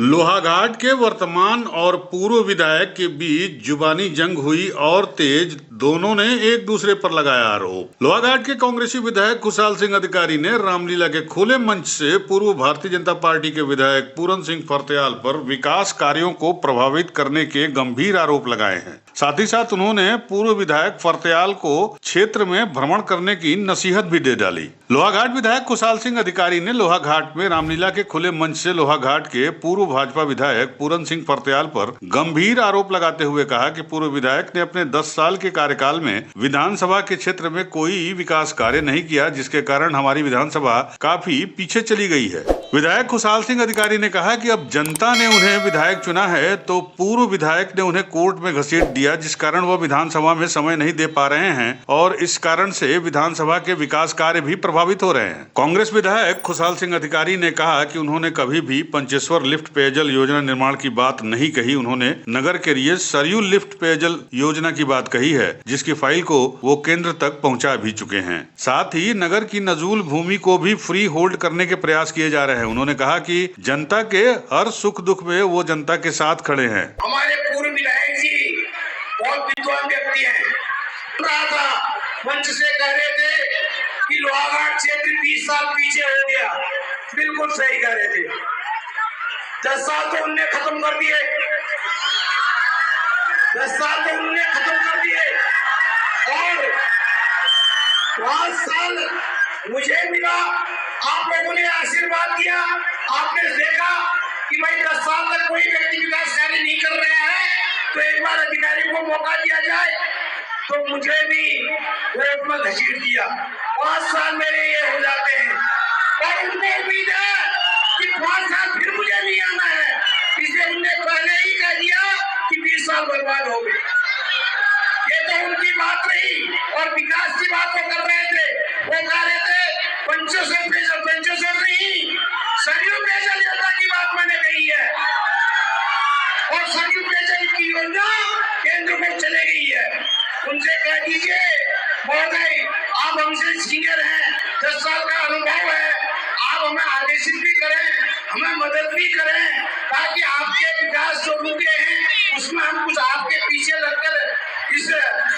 लोहाघाट के वर्तमान और पूर्व विधायक के बीच जुबानी जंग हुई और तेज। दोनों ने एक दूसरे पर लगाया आरोप। लोहाघाट के कांग्रेसी विधायक खुशहाल सिंह अधिकारी ने रामलीला के खुले मंच से पूर्व भारतीय जनता पार्टी के विधायक पूरन सिंह फर्त्याल पर विकास कार्यों को प्रभावित करने के गंभीर आरोप लगाए हैं। साथ ही साथ उन्होंने पूर्व विधायक फर्त्याल को क्षेत्र में भ्रमण करने की नसीहत भी दे डाली। लोहाघाट विधायक खुशहाल सिंह अधिकारी ने लोहाघाट में रामलीला के खुले मंच से लोहाघाट के पूर्व भाजपा विधायक पूरन सिंह फर्त्याल पर गंभीर आरोप लगाते हुए कहा कि पूर्व विधायक ने अपने 10 साल के कार्यकाल में विधानसभा के क्षेत्र में कोई विकास कार्य नहीं किया, जिसके कारण हमारी विधानसभा काफी पीछे चली गई है। विधायक खुशहाल सिंह अधिकारी ने कहा कि अब जनता ने उन्हें विधायक चुना है तो पूर्व विधायक ने उन्हें कोर्ट में घसीट दिया, जिस कारण वह विधानसभा में समय नहीं दे पा रहे हैं और इस कारण से विधानसभा के विकास कार्य भी प्रभावित हो रहे हैं। कांग्रेस विधायक खुशहाल सिंह अधिकारी ने कहा कि उन्होंने कभी भी पंचेश्वर लिफ्ट पेयजल योजना निर्माण की बात नहीं कही। उन्होंने नगर के लिए सरयू लिफ्ट पेयजल योजना की बात कही है, जिसकी फाइल को वो केंद्र तक पहुंचा भी चुके हैं। साथ ही नगर की नजूल भूमि को भी फ्री होल्ड करने के प्रयास किए जा रहे हैं। उन्होंने कहा कि जनता के हर सुख दुख में वो जनता के साथ खड़े हैं। हमारे पूर्व विधायक जी बहुत विद्वान व्यक्ति हैं। रहा था मंच से कह रहे थे कि लोहाघाट क्षेत्र 20 साल पीछे हो गया। बिल्कुल सही कह रहे थे। 10 साल तो उनने खत्म कर दिए। 10 साल तो उनने खत्म कर दिए और 5 साल मुझे मिला। आप लोगों ने आशीर्वाद दिया। आपने देखा कि भाई 10 साल तक कोई व्यक्ति विकास कार्य नहीं कर रहा है तो एक बार अधिकारी को मौका दिया जाए, तो मुझे भी कोर्ट में घसीट दिया। 5 साल मेरे ये हो जाते हैं और उनको उम्मीद है कि 5 साल फिर मुझे नहीं आना है, इसलिए उनने पहले ही कह दिया कि 20 साल बर्बाद हो गए। ये तो उनकी बात रही। और विकास की बात वो कर रहे थे। वो कह रहे थे पंचेश्वर नहीं, सरयू पेयजल योजना की बात मैंने कही है और सरयू पेयजल की योजना केंद्र में चले गई है। उनसे कह दीजिए महोदय, आप हमसे सीनियर हैं, 10 साल का अनुभव है, आप हमें आदेशित भी करें, हमें मदद भी करें, ताकि आपके विकास जो रुके हैं उसमें हम कुछ आपके पीछे लगकर इस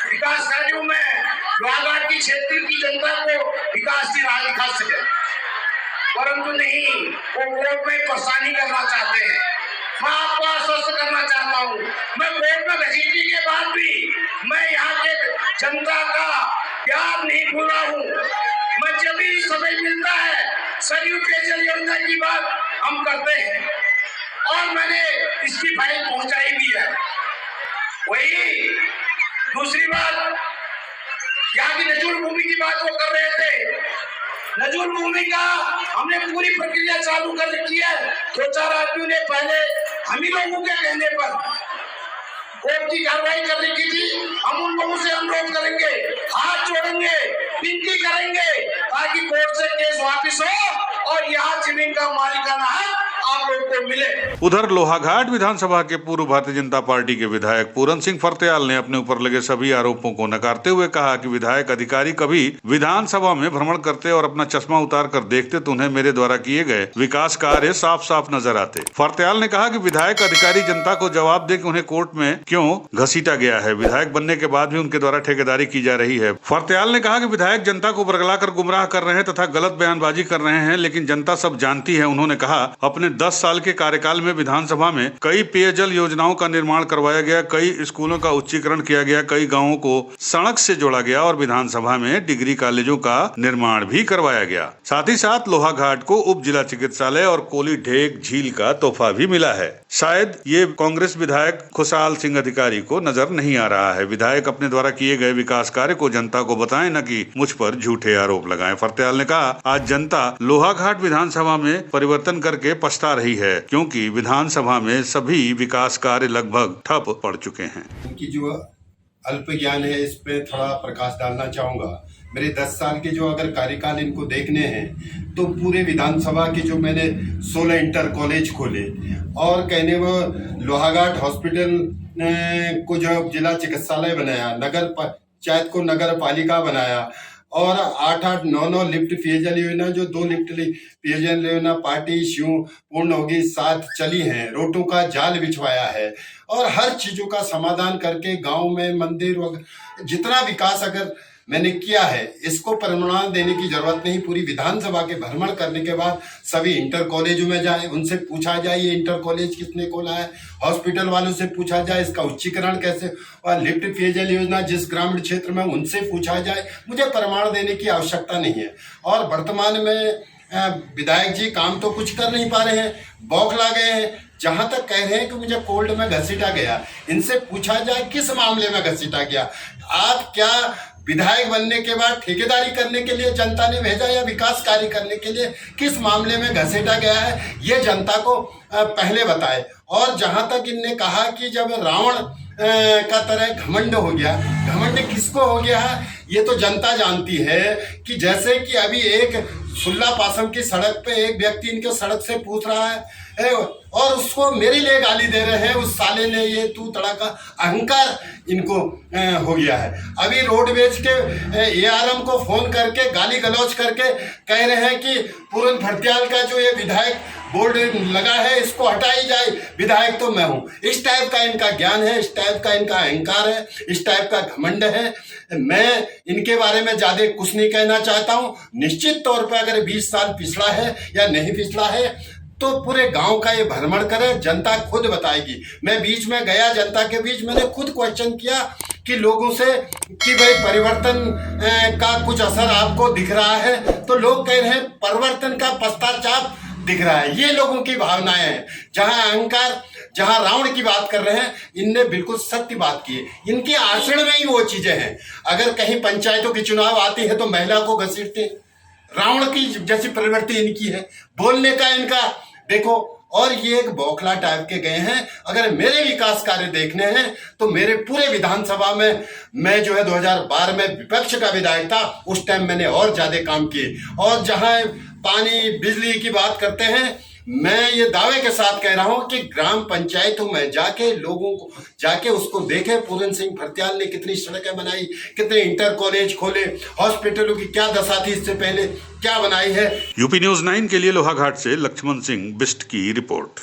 विकास कार्यों में लोहाघाट की क्षेत्र की जनता को विकास की राह दिखा सके। परंतु नहीं, वो कोर्ट में परेशानी करना चाहते हैं। मैं आपको आश्वस्त करना चाहता हूँ, मैं कोर्ट में घसीटने के बाद भी मैं यहाँ के जनता का प्यार नहीं भूल रहा हूँ। मैं जब भी समय मिलता है सरयू पेयजल योजना की बात हम करते हैं और मैंने इसकी फाइल पहुंचाई भी है। वही दूसरी बात, यहाँ की नजूल भूमि की बात वो कर रहे थे। नजूल भूमि का हमने पूरी प्रक्रिया चालू कर रखी है। 2-4 आदमियों ने पहले हम ही लोगों के कहने पर कोर्ट की कार्रवाई कर रखी थी। हम उन लोगों से अनुरोध करेंगे, हाथ जोड़ेंगे, विनती करेंगे ताकि कोर्ट से केस वापिस हो और यहाँ जमीन का मालिकाना हक आप लोग को मिले। उधर लोहाघाट विधानसभा के पूर्व भारतीय जनता पार्टी के विधायक पूरन सिंह फर्त्याल ने अपने ऊपर लगे सभी आरोपों को नकारते हुए कहा कि विधायक अधिकारी कभी विधानसभा में भ्रमण करते और अपना चश्मा उतार कर देखते तो उन्हें मेरे द्वारा किए गए विकास कार्य साफ साफ नजर आते। फर्त्याल ने कहा कि विधायक अधिकारी जनता को जवाब दे कि उन्हें कोर्ट में क्यों घसीटा गया है। विधायक बनने के बाद भी उनके द्वारा ठेकेदारी की जा रही है। फर्त्याल ने कहा कि विधायक जनता को बरगलाकर गुमराह कर रहे हैं तथा गलत बयानबाजी कर रहे हैं, लेकिन जनता सब जानती है। उन्होंने कहा अपने 10 साल के कार्यकाल में विधानसभा में कई पेयजल योजनाओं का निर्माण करवाया गया, कई स्कूलों का उच्चीकरण किया गया, कई गांवों को सड़क से जोड़ा गया और विधानसभा में डिग्री कॉलेजों का निर्माण भी करवाया गया। साथ ही साथ लोहाघाट को उप जिला चिकित्सालय और कोली ढेक झील का तोहफा भी मिला है। शायद ये कांग्रेस विधायक खुशहाल सिंह अधिकारी को नजर नहीं आ रहा है। विधायक अपने द्वारा किए गए विकास कार्य को जनता को बताएं, न कि मुझ पर झूठे आरोप लगाएं। फर्त्याल ने कहा आज जनता लोहाघाट विधानसभा में परिवर्तन करके पछता रही है, क्योंकि विधानसभा में सभी विकास कार्य लगभग ठप पड़ चुके हैं। उनकी जो अल्प ज्ञान है इस पे थोड़ा प्रकाश डालना चाहूंगा। मेरे 10 साल के जो अगर कार्यकाल इनको देखने हैं तो पूरे विधानसभा के जो मैंने 16 इंटर कॉलेज खोले और कहने वो लोहाघाट हॉस्पिटल को जो जिला चिकित्सालय बनाया, नगर पंचायत को नगर पालिका बनाया और 8-8, 9-9 लिफ्ट पेयजल योजना, जो 2 लिफ्ट पेयजल योजना पार्टी इश्यू पूर्ण होगी, 7 चली हैं, रोडों का जाल बिछवाया है और हर चीजों का समाधान करके गांव में मंदिर वगैरह जितना विकास अगर मैंने किया है, इसको परिणाम देने की जरूरत नहीं। पूरी विधानसभा के भ्रमण करने के बाद सभी इंटर कॉलेजों में जाए, उनसे पूछा जाए ये इंटर कॉलेज किसने खोला है, हॉस्पिटल वालों से पूछा जाए इसका उच्चीकरण कैसे, और लिफ्ट पेयजल योजना जिस ग्रामीण क्षेत्र में उनसे पूछा जाए। मुझे प्रमाण देने की आवश्यकता नहीं है। और वर्तमान में विधायक जी काम तो कुछ कर नहीं पा रहे हैं, बौखला गए हैं। जहां तक कह रहे हैं कि मुझे कोर्ट में घसीटा गया, इनसे पूछा जाए किस मामले में घसीटा गया। आप क्या विधायक बनने के बाद ठेकेदारी करने के लिए जनता ने भेजा या विकास कार्य करने के लिए, किस मामले में घसीटा गया है ये जनता को पहले बताए। और जहां तक इनने कहा कि जब रावण का तरह घमंड हो गया, घमंड किसको हो गया है ये तो जनता जानती है। कि जैसे कि अभी एक सुल्ला पासम की सड़क पे एक व्यक्ति इनके सड़क से पूछ रहा है और उसको मेरे लिए गाली दे रहे हैं, उस साले ने, ये तू तड़ा का अहंकार इनको हो गया है। अभी रोडवेज के एआरएम को फोन करके गाली गलौज करके कह रहे हैं कि पूरन भरतियाल का जो ये विधायक बोर्ड लगा है इसको हटाई जाए, विधायक तो मैं हूं। इस टाइप का इनका ज्ञान है, इस टाइप का इनका अहंकार है, इस टाइप का घमंड है। मैं इनके बारे में ज्यादा कुछ नहीं कहना चाहता हूं। निश्चित तौर पर अगर 20 साल पिछड़ा है या नहीं पिछड़ा है तो पूरे गांव का ये भ्रमण करे, जनता खुद बताएगी। मैं बीच में गया जनता के बीच, मैंने खुद क्वेश्चन किया कि लोगों से कि भाई परिवर्तन का कुछ असर आपको दिख रहा है, तो लोग कह रहे हैं परिवर्तन का पश्चाताप दिख रहा है। ये लोगों की भावनाएं हैं। जहां अहंकार, जहां रावण की बात कर रहे हैं, इनने बिल्कुल सत्य बात की है। इनके आचरण में ही वो चीजें हैं। अगर कहीं पंचायतों की चुनाव आती है तो महिला को घसीटते, रावण की जैसी प्रवृत्ति इनकी है, बोलने का इनका देखो। और ये एक बौखला टाइप के गए हैं। अगर मेरे विकास कार्य देखने हैं तो मेरे पूरे विधानसभा में, मैं जो है 2012 में विपक्ष का विधायक था, उस टाइम मैंने और ज्यादा काम किए। और जहां पानी बिजली की बात करते हैं, मैं ये दावे के साथ कह रहा हूं कि ग्राम पंचायतों में जाके लोगों को जाके उसको देखे, पूरन सिंह भरतियाल ने कितनी सड़कें बनाई, कितने इंटर कॉलेज खोले, हॉस्पिटलों की क्या दशा थी इससे पहले, क्या बनाई है। यूपी न्यूज़ 9 के लिए लोहाघाट से लक्ष्मण सिंह बिष्ट की रिपोर्ट।